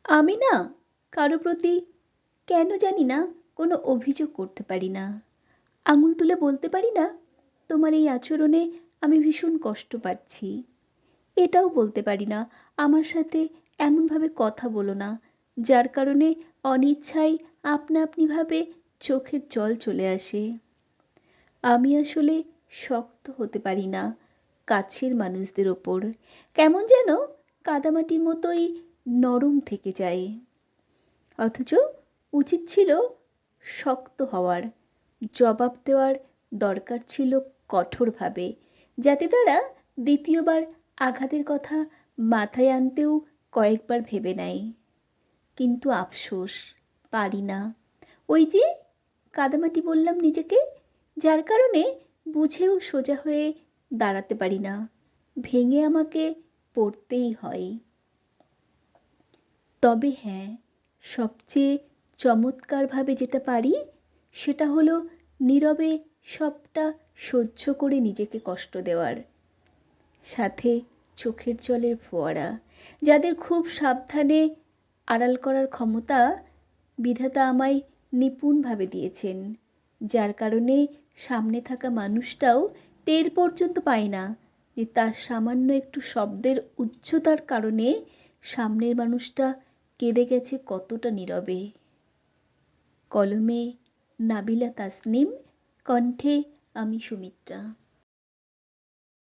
আমি না কারো প্রতি কেন জানি না কোনো অভিযোগ করতে পারি না। আঙুল তুলে বলতে পারি না, তোমার এই আচরণে আমি ভীষণ কষ্ট পাচ্ছি। এটাও বলতে পারি না, আমার সাথে এমনভাবে কথা বলো না, যার কারণে অনিচ্ছায় আপনা আপনিভাবে চোখের জল চলে আসে। আমি আসলে শক্ত হতে পারি না কাছের মানুষদের ওপর। কেমন যেন কাদামাটির মতোই নরম থেকে যায়। অথচ উচিত ছিল শক্ত হওয়ার, জবাব দেওয়ার দরকার ছিল কঠোরভাবে, যাতে তারা দ্বিতীয়বার আঘাতের কথা মাথায় আনতেও কয়েকবার ভেবে নেয়। কিন্তু আফসোস, পারি না। ওই যে কাদামাটি বললাম নিজেকে, যার কারণে বুঝেও সোজা হয়ে দাঁড়াতে পারি না, ভেঙে আমাকে পড়তেই হয়। তবে হ্যাঁ, সবচেয়ে চমৎকারভাবে যেটা পারি সেটা হলো নীরবে সবটা সহ্য করে নিজেকে কষ্ট দেওয়ার। সাথে চোখের জলের ফোয়ারা, যাদের খুব সাবধানে আড়াল করার ক্ষমতা বিধাতা আমায় নিপুণভাবে দিয়েছেন, যার কারণে সামনে থাকা মানুষটাও টের পর্যন্ত পায় না যে তার সামান্য একটু শব্দের উচ্চতার কারণে সামনের মানুষটা কেঁদে গেছে কতটা নীরবে। কলমে নাবিলা তাসনিম, কণ্ঠে আমি সুমিত্রা।